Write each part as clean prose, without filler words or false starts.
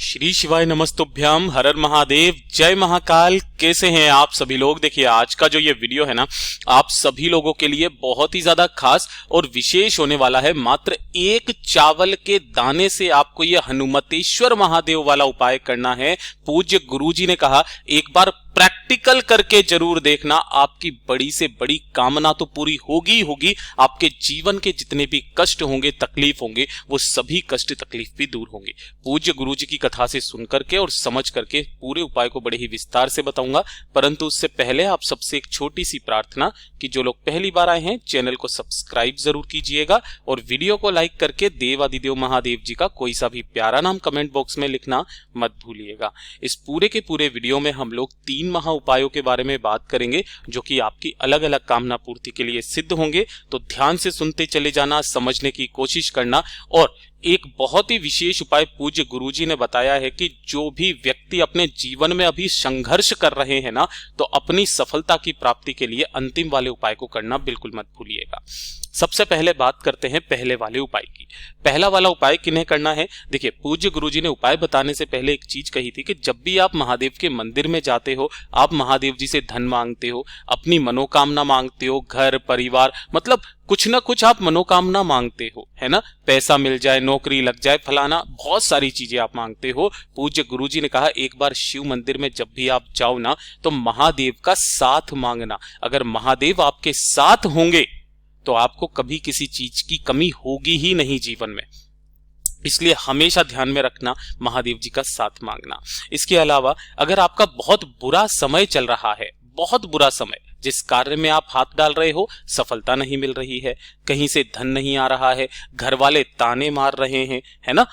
श्री शिवाय नमस्तुभ्याम, हर हर महादेव, जय महाकाल। कैसे हैं आप सभी लोग। देखिए आज का जो ये वीडियो है ना, आप सभी लोगों के लिए बहुत ही ज्यादा खास और विशेष होने वाला है। मात्र एक चावल के दाने से आपको ये हनुमतेश्वर महादेव वाला उपाय करना है। पूज्य गुरुजी ने कहा एक बार प्रैक्टिकल करके जरूर देखना, आपकी बड़ी से बड़ी कामना तो पूरी होगी ही होगी। आपके जीवन के जितने भी कष्ट होंगे, तकलीफ होंगे, वो सभी कष्ट तकलीफ भी दूर होंगे। पूज्य गुरुजी की कथा से सुन करके और समझ करके पूरे उपाय को बड़े ही विस्तार से बताऊंगा। परंतु उससे पहले आप सबसे एक छोटी सी प्रार्थना कि जो लोग पहली बार आए हैं चैनल को सब्सक्राइब जरूर कीजिएगा और वीडियो को लाइक करके देवादिदेव महादेव जी का कोई सा भी प्यारा नाम कमेंट बॉक्स में लिखना मत भूलिएगा। इस पूरे के पूरे वीडियो में हम लोग 3 महा उपायों के बारे में बात करेंगे जो कि आपकी अलग अलग कामना पूर्ति के लिए सिद्ध होंगे। तो ध्यान से सुनते चले जाना, समझने की कोशिश करना। और एक बहुत ही विशेष उपाय पूज्य गुरुजी ने बताया है कि जो भी व्यक्ति अपने जीवन में अभी संघर्ष कर रहे हैं ना, तो अपनी सफलता की प्राप्ति के लिए अंतिम वाले उपाय को करना बिल्कुल मत भूलिएगा। सबसे पहले बात करते हैं पहले वाले उपाय की। पहला वाला उपाय किन्हें करना है। देखिए पूज्य गुरुजी ने उपाय बताने से पहले एक चीज कही थी कि जब भी आप महादेव के मंदिर में जाते हो, आप महादेव जी से धन मांगते हो, अपनी मनोकामना मांगते हो, घर परिवार, मतलब कुछ ना कुछ आप मनोकामना मांगते हो, है ना। पैसा मिल जाए, नौकरी लग जाए, फलाना, बहुत सारी चीजें आप मांगते हो। पूज्य गुरुजी ने कहा एक बार शिव मंदिर में जब भी आप जाओ ना, तो महादेव का साथ मांगना। अगर महादेव आपके साथ होंगे तो आपको कभी किसी चीज की कमी होगी ही नहीं जीवन में। इसलिए हमेशा ध्यान में रखना महादेव जी का साथ मांगना। इसके अलावा अगर आपका बहुत बुरा समय चल रहा है, बहुत बुरा समय, जिस कार्य में आप हाथ डाल रहे हो सफलता नहीं मिल रही है, कहीं से धन नहीं आ रहा है, घर वाले ताने मार रहे हैं, है ना,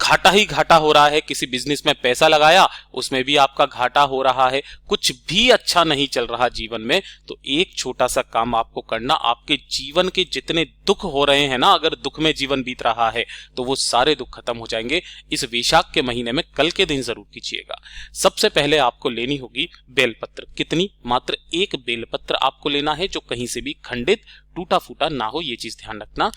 घाटा ही घाटा हो रहा है, किसी बिजनेस में पैसा लगाया उसमें भी आपका घाटा हो रहा है, कुछ भी अच्छा नहीं चल रहा जीवन में, तो एक छोटा सा काम आपको करना। आपके जीवन के जितने दुख हो रहे हैं ना, अगर दुख में जीवन बीत रहा है तो वो सारे दुख खत्म हो जाएंगे। इस वैशाख के महीने में कल के दिन जरूर कीजिएगा। सबसे पहले आपको लेनी होगी बेलपत्र। कितनी? मात्र एक बेलपत्र आपको लेना है जो कहीं से भी खंडित टूटा फूटा ना हो, ये चीज ध्यान रखना।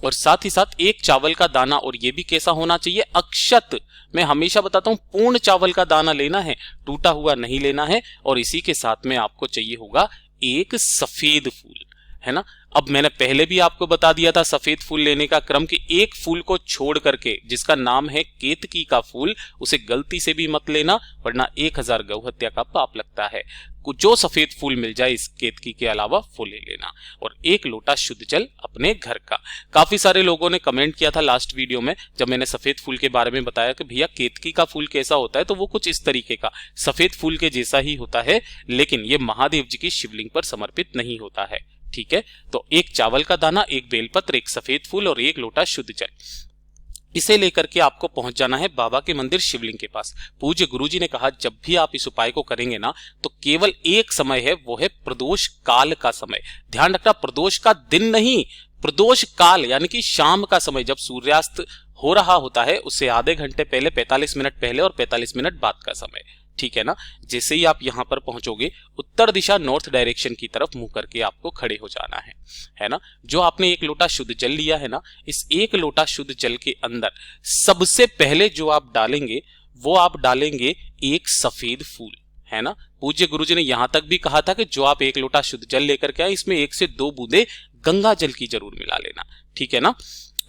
और साथ ही साथ एक चावल का दाना, और ये भी कैसा होना चाहिए? अक्षत। मैं हमेशा बताता हूं पूर्ण चावल का दाना लेना है, टूटा हुआ नहीं लेना है। और इसी के साथ में आपको चाहिए होगा एक सफेद फूल, है ना। अब मैंने पहले भी आपको बता दिया था सफेद फूल लेने का क्रम कि एक फूल को छोड़ करके, जिसका नाम है केतकी का फूल, उसे गलती से भी मत लेना वरना 1000 गौ हत्या का पाप लगता है। जो सफेद फूल मिल जाए इस केतकी के अलावा वो ले लेना। और 1 लोटा शुद्ध जल अपने घर का। काफी सारे लोगों ने कमेंट किया था लास्ट वीडियो में जब मैंने सफेद फूल के बारे में बताया कि भैया केतकी का फूल कैसा होता है, तो वो कुछ इस तरीके का सफेद फूल के जैसा ही होता है, लेकिन ये महादेव जी की शिवलिंग पर समर्पित नहीं होता है, ठीक है। तो एक चावल का दाना, एक बेलपत्र, एक सफेद फूल और 1 लोटा शुद्ध जल, इसे लेकर के आपको पहुंच जाना है बाबा के मंदिर शिवलिंग के पास। पूज्य गुरुजी ने कहा जब भी आप इस उपाय को करेंगे ना, तो केवल एक समय है, वो है प्रदोष काल का समय। ध्यान रखना, प्रदोष का दिन नहीं, प्रदोष काल यानी कि शाम का समय, जब सूर्यास्त हो रहा होता है उससे आधे घंटे पहले, 45 मिनट पहले और 45 मिनट बाद का समय, ठीक है ना। जैसे ही आप यहां पर पहुंचोगे, उत्तर दिशा नॉर्थ डायरेक्शन की तरफ मुंह करके आपको खड़े हो जाना है ना। जो आपने 1 लोटा शुद्ध जल लिया है ना, इस 1 लोटा शुद्ध जल के अंदर सबसे पहले जो आप डालेंगे वो आप डालेंगे एक सफेद फूल, है ना। पूज्य गुरुजी ने यहां तक भी कहा था कि जो आप 1 लोटा शुद्ध जल लेकर के आए, इसमें 1 से 2 बूंदे गंगा जल की जरूर मिला लेना, ठीक है ना।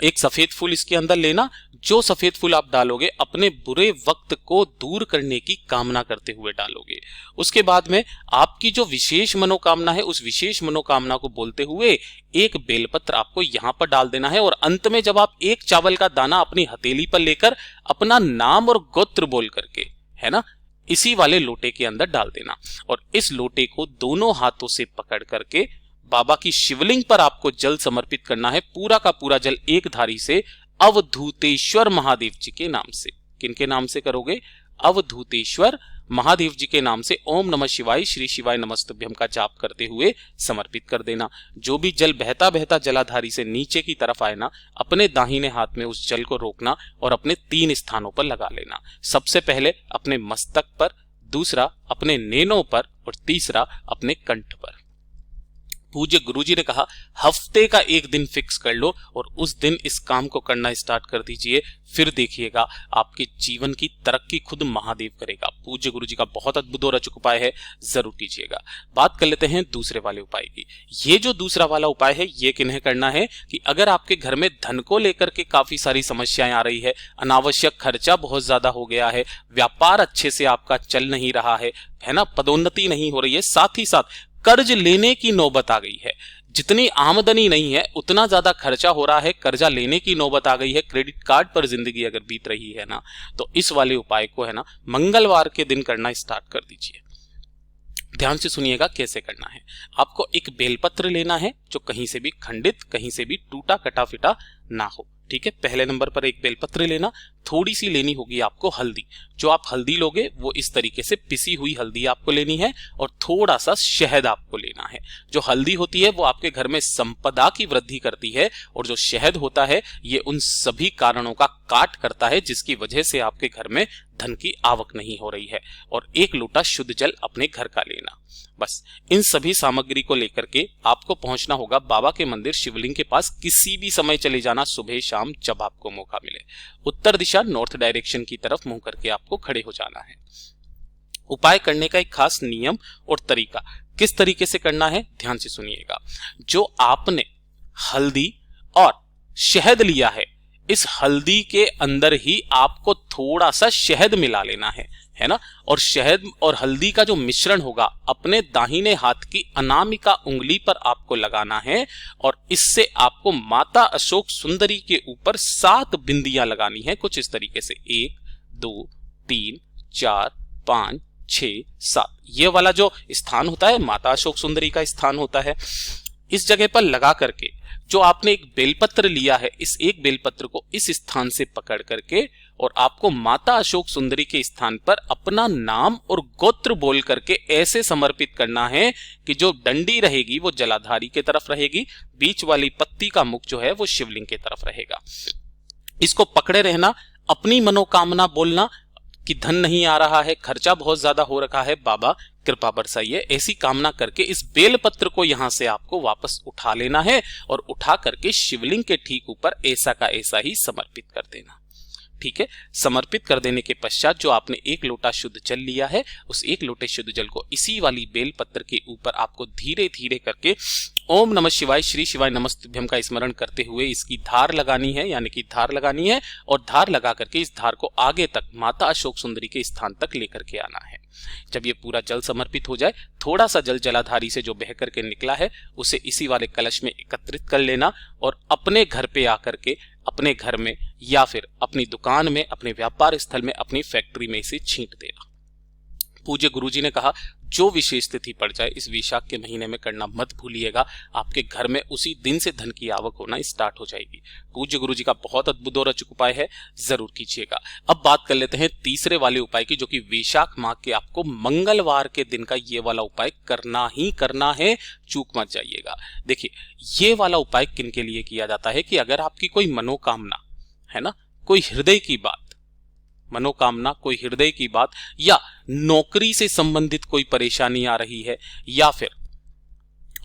एक सफेद फूल इसके अंदर लेना। जो सफेद फूल आप डालोगे अपने बुरे वक्त को दूर करने की कामना करते हुए डालोगे। उसके बाद में आपकी जो विशेष मनोकामना है, उस विशेष मनोकामना को बोलते हुए एक बेलपत्र आपको यहां पर डाल देना है। और अंत में जब आप एक चावल का दाना अपनी हथेली पर लेकर अपना नाम और गोत्र बोल करके, है ना, इसी वाले लोटे के अंदर डाल देना। और इस लोटे को दोनों हाथों से पकड़ करके बाबा की शिवलिंग पर आपको जल समर्पित करना है, पूरा का पूरा जल एक धारी से अवधूतेश्वर महादेव जी के नाम से। किनके नाम से करोगे? अवधूतेश्वर महादेव जी के नाम से ओम नमः शिवाय श्री शिवाय नमस्तुभ्यम का जाप करते हुए समर्पित कर देना। जो भी जल बहता बहता जलाधारी से नीचे की तरफ आए ना, अपने दाहिने हाथ में उस जल को रोकना और अपने 3 स्थानों पर लगा लेना। सबसे पहले अपने मस्तक पर, दूसरा अपने नेनों पर और तीसरा अपने कंठ पर। पूज्य गुरुजी ने कहा हफ्ते का एक दिन फिक्स कर लो और उस दिन इस काम को करना स्टार्ट कर दीजिए, फिर देखिएगा आपके जीवन की तरक्की खुद महादेव करेगा। पूज्य गुरुजी का बहुत अद्भुत और अचूक उपाय है, जरूर कीजिएगा। बात कर लेते हैं दूसरे वाले उपाय की। ये जो दूसरा वाला उपाय है ये किन्हें करना है कि अगर आपके घर में धन को लेकर के काफी सारी समस्याएं आ रही है, अनावश्यक खर्चा बहुत ज्यादा हो गया है, व्यापार अच्छे से आपका चल नहीं रहा है ना, पदोन्नति नहीं हो रही है, साथ ही साथ कर्ज लेने की नौबत आ गई है, जितनी आमदनी नहीं है उतना ज्यादा खर्चा हो रहा है, कर्जा लेने की नौबत आ गई है, क्रेडिट कार्ड पर जिंदगी अगर बीत रही है ना, तो इस वाले उपाय को है ना मंगलवार के दिन करना स्टार्ट कर दीजिए। ध्यान से सुनिएगा कैसे करना है। आपको एक बेलपत्र लेना है जो कहीं से भी खंडित, कहीं से भी टूटा कटा फिटा ना हो, ठीक है। पहले नंबर पर एक बेलपत्र लेना, थोड़ी सी लेनी होगी आपको हल्दी। जो आप हल्दी लोगे वो इस तरीके से पिसी हुई हल्दी आपको लेनी है, और थोड़ा सा शहद आपको लेना है। जो हल्दी होती है वो आपके घर में संपदा की वृद्धि करती है, और जो शहद होता है ये उन सभी कारणों का काट करता है जिसकी वजह से आपके घर में धन की आवक नहीं हो रही है। और एक लोटा शुद्ध जल अपने घर का लेना। बस इन सभी सामग्री को लेकर के आपको पहुंचना होगा बाबा के मंदिर शिवलिंग के पास। किसी भी समय चले जाना, सुबह शाम जब आपको मौका मिले। उत्तर दिशा नॉर्थ डायरेक्शन की तरफ मुंह करके आपको खड़े हो जाना है। उपाय करने का एक खास नियम और तरीका, किस तरीके से करना है ध्यान से सुनिएगा। जो आपने हल्दी और शहद लिया है, इस हल्दी के अंदर ही आपको थोड़ा सा शहद मिला लेना है ना, और शहद और हल्दी का जो मिश्रण होगा अपने दाहिने हाथ की अनामिका उंगली पर आपको लगाना है, और इससे आपको माता अशोक सुंदरी के ऊपर 7 बिंदियां लगानी है, कुछ इस तरीके से 1 2 3 4 5 6 7। ये वाला जो स्थान होता है माता अशोक सुंदरी का स्थान होता है। इस जगह पर लगा करके जो आपने एक बेलपत्र लिया है, इस एक बेलपत्र को इस स्थान से पकड़ करके और आपको माता अशोक सुंदरी के स्थान पर अपना नाम और गोत्र बोल करके ऐसे समर्पित करना है कि जो डंडी रहेगी वो जलाधारी की तरफ रहेगी, बीच वाली पत्ती का मुख जो है वो शिवलिंग की तरफ रहेगा। इसको पकड़े रहना, अपनी मनोकामना बोलना कि धन नहीं आ रहा है, खर्चा बहुत ज्यादा हो रखा है, बाबा कृपा बरसाइए, ऐसी कामना करके इस बेलपत्र को यहां से आपको वापस उठा लेना है और उठा करके शिवलिंग के ठीक ऊपर ऐसा का ऐसा ही समर्पित कर देना। ठीक है, समर्पित कर देने के पश्चात जो आपने एक लोटा शुद्ध जल लिया है, उस एक लोटे शुद्ध जल को इसी वाली बेलपत्र के ऊपर आपको धीरे धीरे करके ओम नमः शिवाय श्री शिवाय नमस्तुभ्यं का स्मरण करते हुए इसकी धार लगानी है, यानी कि धार लगानी है, और धार लगा करके इस धार को आगे तक माता अशोक सुंदरी के स्थान तक लेकर के आना है। जब ये पूरा जल समर्पित हो जाए, थोड़ा सा जल जलाधारी से जो बह करके निकला है उसे इसी वाले कलश में एकत्रित कर लेना और अपने घर पे आकर के, अपने घर में या फिर अपनी दुकान में, अपने व्यापार स्थल में, अपनी फैक्ट्री में इसे छींट देना। पूज्य गुरुजी ने कहा जो विशेष तिथि पड़ जाए इस वैशाख के महीने में करना मत भूलिएगा, आपके घर में उसी दिन से धन की आवक होना स्टार्ट हो जाएगी। पूज्य गुरुजी का बहुत अद्भुत और अचूक उपाय है, जरूर कीजिएगा। अब बात कर लेते हैं तीसरे वाले उपाय की, जो कि वैशाख माह के आपको मंगलवार के दिन का ये वाला उपाय करना ही करना है, चूक मत जाइएगा। देखिए, ये वाला उपाय किन के लिए किया जाता है कि अगर आपकी कोई मनोकामना है ना, कोई हृदय की बात, मनोकामना कोई हृदय की बात, या नौकरी से संबंधित कोई परेशानी आ रही है, या फिर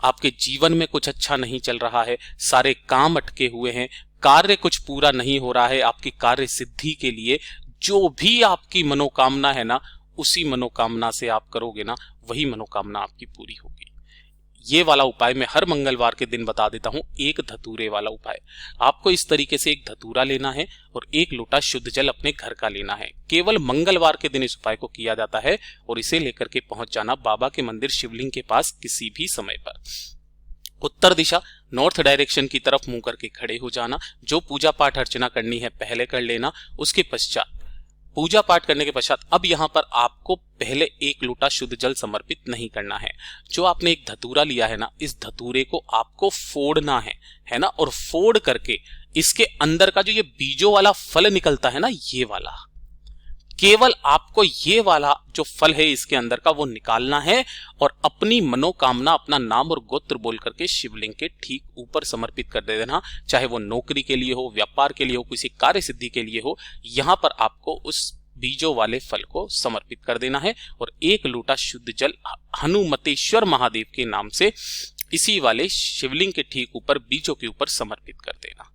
आपके जीवन में कुछ अच्छा नहीं चल रहा है, सारे काम अटके हुए हैं, कार्य कुछ पूरा नहीं हो रहा है, आपकी कार्य सिद्धि के लिए जो भी आपकी मनोकामना है ना, उसी मनोकामना से आप करोगे ना, वही मनोकामना आपकी पूरी होगी। ये वाला उपाय मैं हर मंगलवार के दिन बता देता हूं, एक धतूरे वाला उपाय। आपको इस तरीके से एक धतूरा लेना है और एक लोटा शुद्ध जल अपने घर का लेना है। केवल मंगलवार के दिन इस उपाय को किया जाता है और इसे लेकर के पहुंच जाना बाबा के मंदिर शिवलिंग के पास किसी भी समय पर। उत्तर दिशा नॉर्थ डायरेक्शन की तरफ मुंह करके खड़े हो जाना। जो पूजा पाठ अर्चना करनी है पहले कर लेना। उसके पश्चात पूजा पाठ करने के पश्चात अब यहां पर आपको पहले एक लोटा शुद्ध जल समर्पित नहीं करना है। जो आपने एक धतूरा लिया है ना, इस धतूरे को आपको फोड़ना है ना, और फोड़ करके इसके अंदर का जो ये बीजों वाला फल निकलता है ना, ये वाला, केवल आपको ये वाला जो फल है इसके अंदर का वो निकालना है और अपनी मनोकामना, अपना नाम और गोत्र बोल करके शिवलिंग के ठीक ऊपर समर्पित कर दे देना। चाहे वो नौकरी के लिए हो, व्यापार के लिए हो, किसी कार्य सिद्धि के लिए हो, यहां पर आपको उस बीजों वाले फल को समर्पित कर देना है और एक लोटा शुद्ध जल हनुमतेश्वर महादेव के नाम से इसी वाले शिवलिंग के ठीक ऊपर बीजों के ऊपर समर्पित कर देना।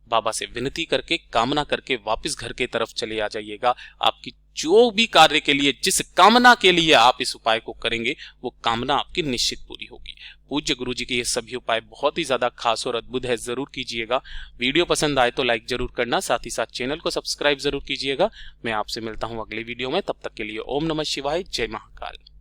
बाबा से विनती करके, कामना करके वापस घर के तरफ चले आ जाइएगा। आपकी जो भी कार्य के लिए, जिस कामना के लिए आप इस उपाय को करेंगे, वो कामना आपकी निश्चित पूरी होगी। पूज्य गुरु जी के ये सभी उपाय बहुत ही ज्यादा खास और अद्भुत है, जरूर कीजिएगा। वीडियो पसंद आए तो लाइक जरूर करना, साथ ही साथ चैनल को सब्सक्राइब जरूर कीजिएगा। मैं आपसे मिलता हूं अगले वीडियो में, तब तक के लिए ओम नमः शिवाय, जय महाकाल।